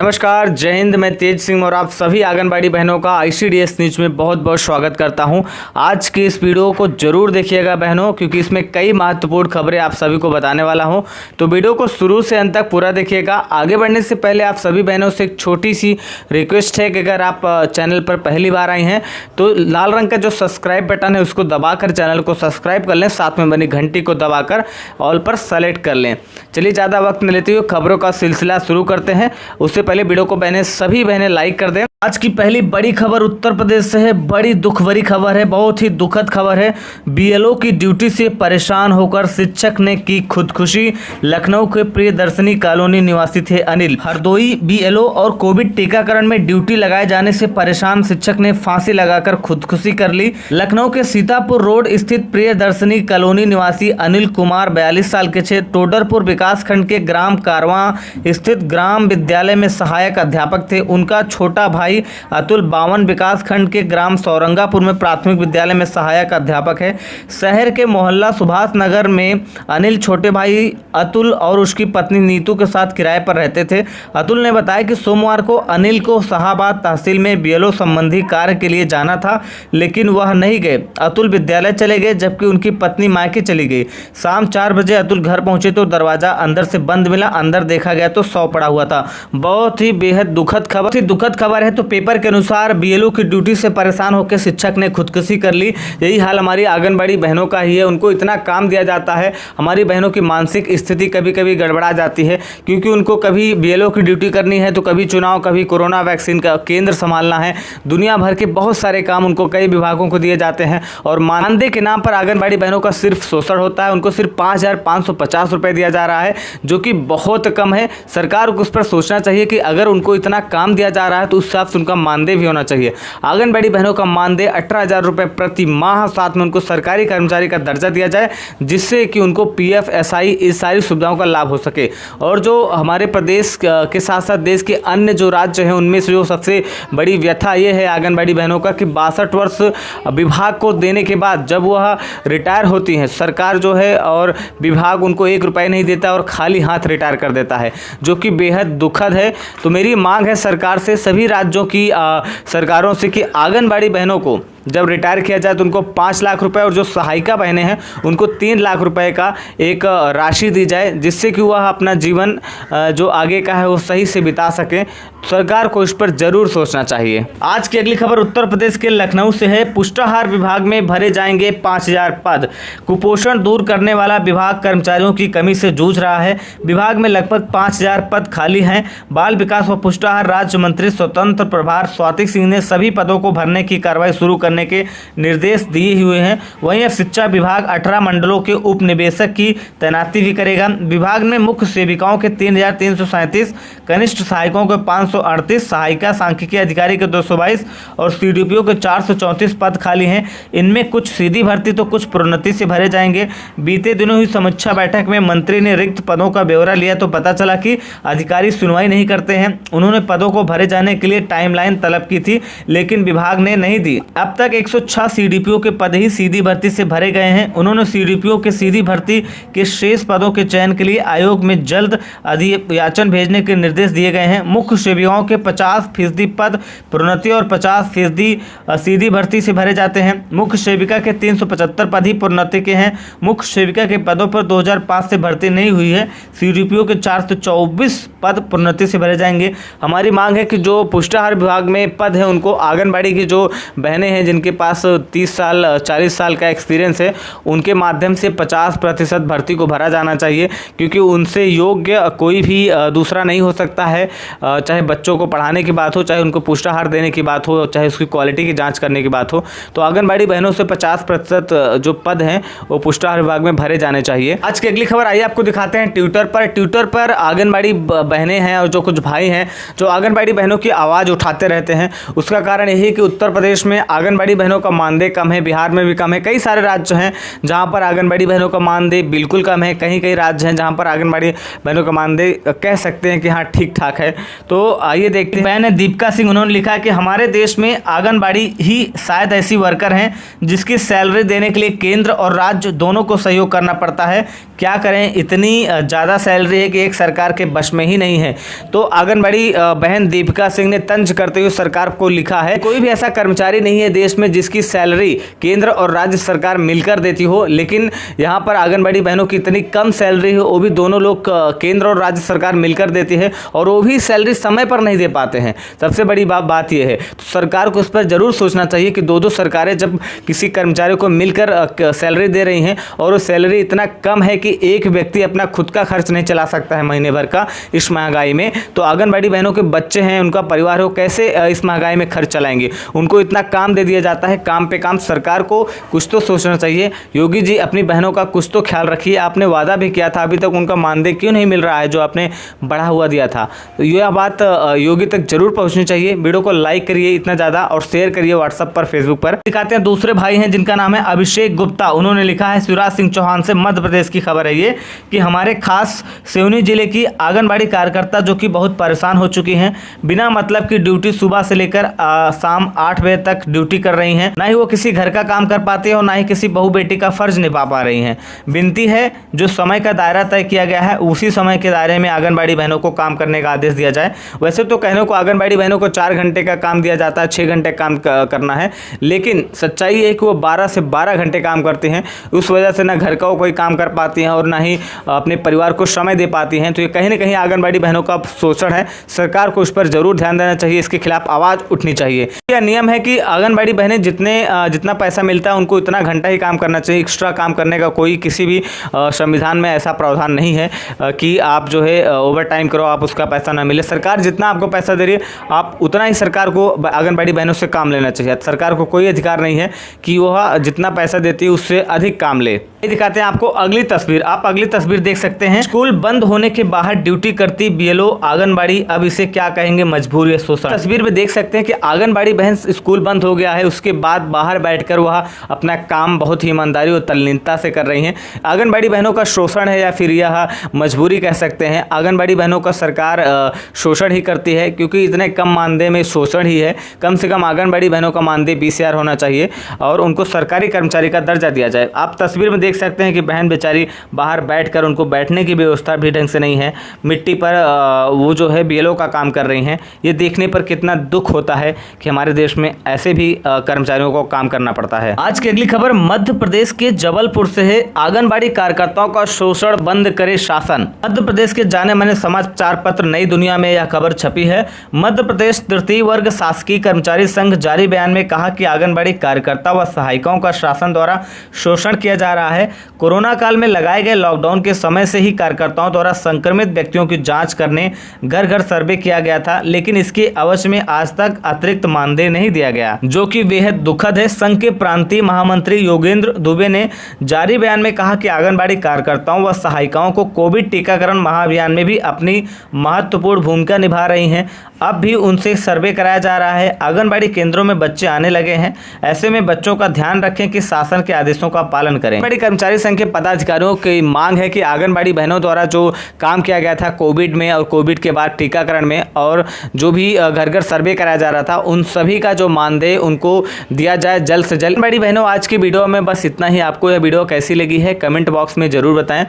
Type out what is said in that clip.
नमस्कार, जय हिंद। मैं तेज सिंह और आप सभी आंगनबाड़ी बहनों का ICDS न्यूज में बहुत बहुत स्वागत करता हूं। आज की इस वीडियो को जरूर देखिएगा बहनों, क्योंकि इसमें कई महत्वपूर्ण खबरें आप सभी को बताने वाला हूं। तो वीडियो को शुरू से अंत तक पूरा देखिएगा। आगे बढ़ने से पहले आप सभी बहनों से एक छोटी सी रिक्वेस्ट है कि अगर आप चैनल पर पहली बार आई हैं तो लाल रंग का जो सब्सक्राइब बटन है उसको दबाकर चैनल को सब्सक्राइब कर लें, साथ में बनी घंटी को दबाकर ऑल पर सेलेक्ट कर लें। चलिए ज़्यादा वक्त न लेते हुए खबरों का सिलसिला शुरू करते हैं। उससे पहले वीडियो को सभी बहनें लाइक कर दें। आज की पहली बड़ी खबर उत्तर प्रदेश से है। बड़ी दुख भरी खबर है, बहुत ही दुखद खबर है। BLO की ड्यूटी से परेशान होकर शिक्षक ने की खुदकुशी। लखनऊ के प्रियदर्शनी कॉलोनी निवासी थे अनिल। हरदोई BLO और कोविड टीकाकरण में ड्यूटी लगाए जाने से परेशान शिक्षक ने फांसी लगाकर खुदकुशी कर ली। लखनऊ के सीतापुर रोड स्थित प्रियदर्शनी कॉलोनी निवासी अनिल कुमार 42 साल के थे। टोडरपुर विकास खंड के ग्राम कारवां स्थित ग्राम विद्यालय में सहायक अध्यापक थे। उनका छोटा भाई अतुल 52 विकास खंड के ग्राम सौरंगापुर में प्राथमिक विद्यालय में सहायक अध्यापक है। शहर के मोहल्ला सुभाष नगर में अनिल छोटे भाई अतुल और उसकी पत्नी नीतू के साथ किराए पर रहते थे। अतुल ने बताया कि सोमवार को अनिल को शाहाबाद तहसील में BLO संबंधी कार्य के लिए जाना था, लेकिन वह नहीं गए। अतुल विद्यालय चले गए जबकि उनकी पत्नी मायके चली गई। शाम 4 बजे अतुल घर पहुंचे तो दरवाजा अंदर से बंद मिला। अंदर देखा गया तो शव पड़ा हुआ था। बहुत ही बेहद दुखद खबर है। तो पेपर के अनुसार BLO की ड्यूटी से परेशान होकर शिक्षक ने खुदकुशी कर ली। यही हाल हमारी आंगनबाड़ी बहनों का ही है। उनको इतना काम दिया जाता है, हमारी बहनों की मानसिक स्थिति कभी कभी गड़बड़ा जाती है, क्योंकि उनको कभी BLO की ड्यूटी करनी है तो कभी चुनाव, कभी कोरोना वैक्सीन का केंद्र संभालना है। दुनिया भर के बहुत सारे काम उनको कई विभागों को दिए जाते हैं और मानदेय के नाम पर आंगनबाड़ी बहनों का सिर्फ शोषण होता है। उनको सिर्फ 5,550 रुपये दिया जा रहा है, जो कि बहुत कम है। सरकार को उस पर सोचना चाहिए कि अगर उनको इतना काम दिया जा रहा है तो उस हिसाब से उनका मानदेय भी होना चाहिए। आंगनबाड़ी बहनों का मानदेय 18,000 रुपये प्रति माह, साथ में उनको सरकारी कर्मचारी का दर्जा दिया जाए, जिससे कि उनको PF SI इस सारी सुविधाओं का लाभ हो सके। और जो हमारे प्रदेश के साथ साथ देश के अन्य जो राज्य हैं उनमें से जो सबसे बड़ी व्यथा ये है आंगनबाड़ी बहनों का कि 62 वर्ष विभाग को देने के बाद जब वह रिटायर होती हैं, सरकार जो है और विभाग उनको 1 रुपये नहीं देता और खाली हाथ रिटायर कर देता है, जो कि बेहद दुखद है। तो मेरी मांग है सरकार से, सभी राज्यों की सरकारों से, कि आंगनबाड़ी बहनों को जब रिटायर किया जाए तो उनको 5 लाख रुपए और जो सहायिका बहनें हैं उनको 3 लाख रुपए का एक राशि दी जाए, जिससे कि वह अपना जीवन जो आगे का है वो सही से बिता सकें। सरकार को इस पर जरूर सोचना चाहिए। आज की अगली खबर उत्तर प्रदेश के लखनऊ से है। पुष्टाहार विभाग में भरे जाएंगे 5,000 पद। कुपोषण दूर करने वाला विभाग कर्मचारियों की कमी से जूझ रहा है। विभाग में लगभग 5,000 पद खाली हैं। बाल विकास व पुष्टाहार राज्य मंत्री स्वतंत्र प्रभार स्वाति सिंह ने सभी पदों को भरने की कार्रवाई शुरू करने के निर्देश दिए हुए हैं। वहीं शिक्षा विभाग 18 मंडलों के उप निदेशक की तैनाती भी करेगा। विभाग में मुख्य सेविकाओं के 3,337, कनिष्ठ सहायकों के 538, सहायिका सांख्यिकी अधिकारी के 222 और CDPO के 434 पद खाली हैं। इनमें कुछ सीधी भर्ती तो कुछ प्रोन्नति से भरे जाएंगे। बीते दिनों हुई समीक्षा बैठक में मंत्री ने रिक्त पदों का ब्यौरा लिया तो पता चला कि अधिकारी सुनवाई नहीं करते हैं। उन्होंने पदों को भरे जाने के लिए टाइमलाइन तलब की थी, लेकिन विभाग ने नहीं दी। अब तक 106 CDPO के पद ही सीधी भर्ती से भरे गए हैं। उन्होंने CDPO के सीधी भर्ती के शेष पदों के चयन के लिए आयोग में जल्द अधियाचन भेजने के निर्देश दिए गए हैं। मुख्य सेविकाओं के 50% पद प्रोन्नति और 50% सीधी भर्ती से भरे जाते हैं। मुख्य सेविका के 375 पद ही प्रोन्नति के हैं। मुख्य सेविका के पदों पर 2005 से भर्ती नहीं हुई है। CDPO के 424 पद प्रोन्नति से भरे जाएंगे। हमारी मांग है कि जो पुष्टाहार विभाग में पद है उनको आंगनबाड़ी की जो बहनें हैं जिनके पास 30 साल 40 साल का एक्सपीरियंस है, उनके माध्यम से 50% भर्ती को भरा जाना चाहिए, क्योंकि उनसे योग्य कोई भी दूसरा नहीं हो सकता है। चाहे बच्चों को पढ़ाने की बात हो, चाहे उनको पुष्टाहार देने की बात हो, चाहे उसकी क्वालिटी की जांच करने की बात हो, तो आंगनबाड़ी बहनों से 50% जो पद हैं वो पुष्टाहार विभाग में भरे जाने चाहिए। आज की अगली खबर आइए आपको दिखाते हैं ट्विटर पर आंगनबाड़ी बहनें हैं और जो कुछ भाई हैं जो आंगनबाड़ी बहनों की आवाज़ उठाते रहते हैं। उसका कारण यही कि उत्तर प्रदेश में आंगनबाड़ी बहनों का मानदेय कम है, बिहार में भी कम है। कई सारे राज्य हैं जहां पर आंगनबाड़ी बहनों का मानदेय बिल्कुल कम है। कई राज्य हैं जहां पर आंगनबाड़ी बहनों का मानदेय कह सकते हैं कि हाँ ठीक ठाक है। तो आइए देखते हैं। बहन दीपिका सिंह, उन्होंने लिखा कि हमारे देश में आंगनबाड़ी ही शायद ऐसी वर्कर हैं जिसकी सैलरी देने के लिए केंद्र और राज्य दोनों को सहयोग करना पड़ता है। क्या करें, इतनी ज़्यादा सैलरी है कि एक सरकार के बस में ही नहीं है। तो आंगनबाड़ी बहन दीपिका सिंह ने तंज करते हुए सरकार को लिखा है, कोई भी ऐसा कर्मचारी नहीं है देश में जिसकी सैलरी केंद्र और राज्य सरकार मिलकर देती हो, लेकिन यहाँ पर आंगनबाड़ी बहनों की इतनी कम सैलरी है, वो भी दोनों लोग केंद्र और राज्य सरकार मिलकर देती है और वो भी सैलरी समय पर नहीं दे पाते हैं। सबसे बड़ी बात यह है, तो सरकार को इस पर जरूर सोचना चाहिए कि दो सरकारें जब किसी कर्मचारी को मिलकर सैलरी दे रही हैं और वो सैलरी इतना कम है कि एक व्यक्ति अपना खुद का खर्च नहीं चला सकता है महीने भर का इस महंगाई में, तो आंगनबाड़ी बहनों के बच्चे हैं, उनका परिवार हो, कैसे इस महंगाई में खर्च चलाएंगे। उनको इतना काम दे दिया जाता है, काम पे काम। सरकार को कुछ तो सोचना चाहिए। योगी जी, अपनी बहनों का कुछ तो ख्याल रखिए। आपने वादा भी किया था, अभी तक उनका मानदेय क्यों नहीं मिल रहा है जो आपने बढ़ा हुआ दिया था। तो यह बात योगी तक जरूर पहुंचनी चाहिए। वीडियो को लाइक करिए इतना ज़्यादा और शेयर करिए व्हाट्सएप पर, फेसबुक पर। दिखाते हैं दूसरे भाई हैं जिनका नाम है अभिषेक गुप्ता। उन्होंने लिखा है, शिवराज सिंह चौहान से मध्य प्रदेश की खबर है ये कि हमारे खास सिवनी जिले की आंगनबाड़ी कार्यकर्ता जो कि बहुत परेशान हो चुकी हैं, बिना मतलब की ड्यूटी सुबह से लेकर शाम 8 बजे तक ड्यूटी कर रही हैं। ना ही वो किसी घर का काम कर पाती है और ना ही किसी बहू बेटी का फर्ज निभा पा रही हैं। विनती है, जो समय का दायरा तय किया गया है उसी समय के दायरे में आंगनबाड़ी बहनों को काम करने का आदेश दिया जाए। वैसे तो कहने को आंगनबाड़ी बहनों को 4 घंटे का काम दिया जाता है, 6 घंटे काम करना है, लेकिन सच्चाई है कि वो 12 से 12 घंटे काम करती हैं। उस वजह से ना घर का वो कोई काम कर पाती हैं और ना ही अपने परिवार को समय दे पाती हैं। तो ये कहीं ना कहीं आंगनबाड़ी बहनों का शोषण है। सरकार को इस पर जरूर ध्यान देना चाहिए, इसके खिलाफ आवाज़ उठनी चाहिए। यह नियम है कि आंगनबाड़ी बहनें जितना पैसा मिलता है उनको इतना घंटा ही काम करना चाहिए। एक्स्ट्रा काम करने का कोई किसी भी संविधान में ऐसा प्रावधान नहीं है कि आप जो है ओवर टाइम करो, आप उसका पैसा ना मिले। सरकार जितना आपको पैसा दे रही है आप उतना ही सरकार को आंगनबाड़ी बहनों से काम लेना चाहिए। सरकार को कोई अधिकार नहीं है कि वह जितना पैसा देती है उससे अधिक काम ले। दिखाते हैं आपको अगली तस्वीर। आप अगली तस्वीर देख सकते हैं। स्कूल बंद होने के बाहर ड्यूटी करती बीएलओ आंगनबाड़ी, अब इसे क्या कहेंगे, मजबूर या शोषण। तस्वीर में देख सकते हैं कि आंगनबाड़ी बहन, स्कूल बंद हो गया है, उसके बाद बाहर बैठकर वह अपना काम बहुत ही ईमानदारी और तल्लीनता से कर रही हैं। आंगनबाड़ी बहनों का शोषण है या फिर यह मजबूरी कह सकते हैं। आंगनबाड़ी बहनों का सरकार शोषण ही करती है, क्योंकि इतने कम मानदेय में शोषण ही है। कम से कम आंगनबाड़ी बहनों का मानदेय 20,000 होना चाहिए और उनको सरकारी कर्मचारी का दर्जा दिया जाए। आप तस्वीर में देख सकते हैं कि बहन बेचारी बाहर बैठकर, उनको बैठने की व्यवस्था भी ढंग से नहीं है, मिट्टी पर वो जो है बीएलओ का काम कर रही हैं। ये देखने पर कितना दुख होता है कि हमारे देश में ऐसे भी कर्मचारियों को काम करना पड़ता है। आज की अगली खबर मध्य प्रदेश के जबलपुर से है। आंगनबाड़ी कार्यकर्ताओं का शोषण बंद करे शासन। मध्य प्रदेश के जाने माने समाचार पत्र नई दुनिया में यह खबर छपी है। मध्य प्रदेश तृतीय वर्ग शासकीय कर्मचारी संघ जारी बयान में कहा कि आंगनबाड़ी कार्यकर्ता व सहायिकाओं का शासन द्वारा शोषण किया जा रहा है। कोरोना काल में लगाए गए लॉकडाउन के समय से ही कार्यकर्ताओं द्वारा संक्रमित व्यक्तियों की जांच करने घर घर सर्वे किया गया था, लेकिन इसके अवश्य में आज तक अतिरिक्त मानदेय नहीं दिया गया, जो कि बेहद दुखद है। संघ के प्रांतीय महामंत्री योगेंद्र दुबे ने जारी बयान में कहा कि आंगनबाड़ी कार्यकर्ताओं व सहायिकाओं को कोविड टीकाकरण महाअभियान में भी अपनी महत्वपूर्ण भूमिका निभा रही हैं। अब भी उनसे सर्वे कराया जा रहा है। आंगनबाड़ी केंद्रों में बच्चे आने लगे हैं, ऐसे में बच्चों का ध्यान रखें कि शासन के आदेशों का पालन करें। आंगनबाड़ी कर्मचारी संघ के पदाधिकारियों की मांग है कि आंगनबाड़ी बहनों द्वारा जो काम किया गया था कोविड में और कोविड के बाद टीकाकरण में, और जो भी घर घर सर्वे कराया जा रहा था, उन सभी का जो मानदेय उनको दिया जाए जल्द से जल्द। आंगनबाड़ी बहनों, आज की वीडियो में बस इतना ही। आपको यह वीडियो कैसी लगी है कमेंट बॉक्स में जरूर बताएं।